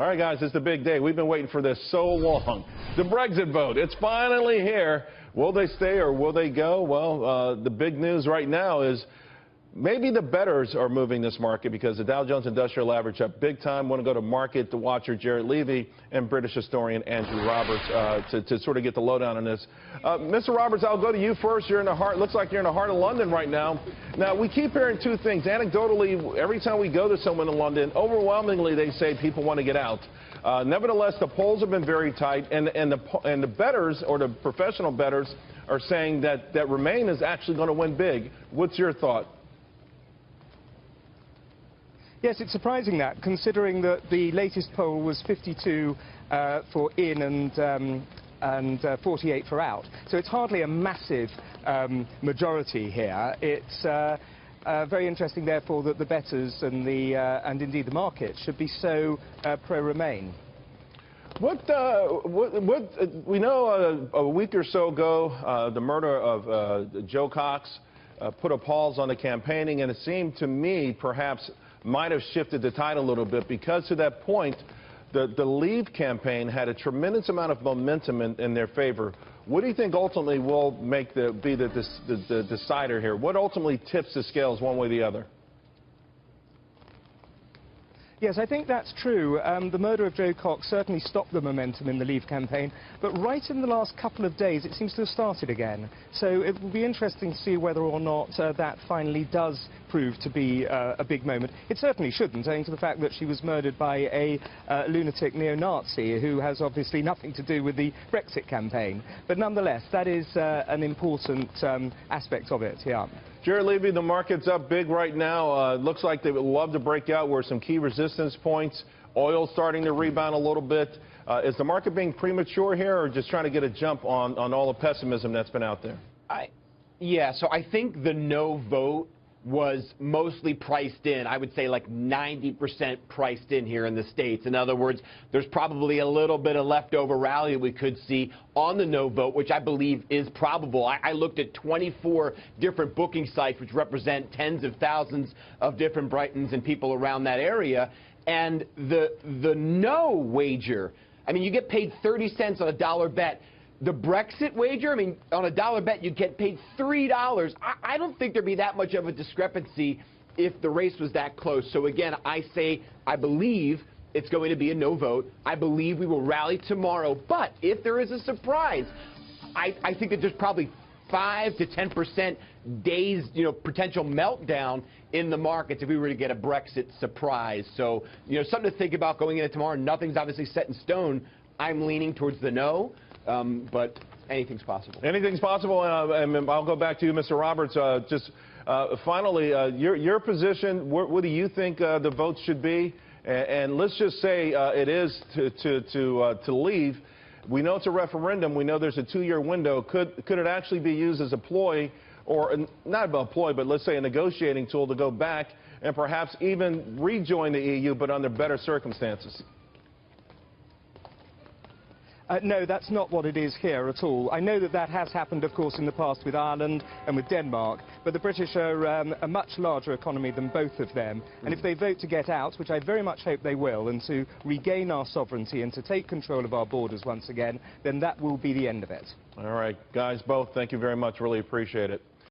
All right, guys, it's the big day. We've been waiting for this so long. The Brexit vote, it's finally here. Will they stay or will they go? Well, the big news right now is maybe the bettors are moving this market because the Dow Jones Industrial Average up big time. Want to go to market to watcher Jared Levy and British historian Andrew Roberts to sort of get the lowdown on this. Mr. Roberts, I'll go to you first. You're in the heart. Looks like you're in the heart of London right now. Now, we keep hearing two things. Anecdotally, every time we go to someone in London, overwhelmingly they say people want to get out. Nevertheless, the polls have been very tight, and the bettors or the professional bettors are saying that Remain is actually going to win big. What's your thought? Yes, it's surprising that, considering that the latest poll was 52 for in and 48 for out. So it's hardly a massive majority here. It's very interesting, therefore, that the bettors and indeed the market should be so pro-Remain. We know a week or so ago, the murder of Joe Cox put a pause on the campaigning, and it seemed to me perhaps might have shifted the tide a little bit because to that point, the Leave campaign had a tremendous amount of momentum in their favor. What do you think ultimately will be the decider here? What ultimately tips the scales one way or the other? Yes, I think that's true. The murder of Joe Cox certainly stopped the momentum in the Leave campaign, but right in the last couple of days it seems to have started again. So it will be interesting to see whether or not that finally does prove to be a big moment. It certainly shouldn't, owing to the fact that she was murdered by a lunatic neo-Nazi who has obviously nothing to do with the Brexit campaign. But nonetheless, that is an important aspect of it, yeah. Jared Levy, the market's up big right now. Looks like they would love to break out where some key resistance points. Oil starting to rebound a little bit. Is the market being premature here or just trying to get a jump on all the pessimism that's been out there? Yeah, so I think the no vote was mostly priced in. I would say like 90% priced in here in the States. In other words, there's probably a little bit of leftover rally we could see on the no vote, which I believe is probable. I looked at 24 different booking sites, which represent tens of thousands of different Brightons and people around that area. And the no wager, I mean, you get paid 30 cents on a dollar bet. The Brexit wager, I mean, on a dollar bet, you'd get paid $3. I don't think there'd be that much of a discrepancy if the race was that close. So, again, I believe it's going to be a no vote. I believe we will rally tomorrow. But if there is a surprise, I think that there's probably 5 to 10% days, potential meltdown in the markets if we were to get a Brexit surprise. So, something to think about going into tomorrow. Nothing's obviously set in stone. I'm leaning towards the no. But anything's possible. Anything's possible, and I'll go back to you, Mr. Roberts. Finally, your position, what do you think the votes should be? And let's just say it is to leave. We know it's a referendum. We know there's a 2-year window. Could it actually be used as a ploy, or not a ploy, but let's say a negotiating tool to go back and perhaps even rejoin the EU, but under better circumstances? No, that's not what it is here at all. I know that has happened, of course, in the past with Ireland and with Denmark, but the British are a much larger economy than both of them. And if they vote to get out, which I very much hope they will, and to regain our sovereignty and to take control of our borders once again, then that will be the end of it. All right, guys, both, thank you very much. Really appreciate it.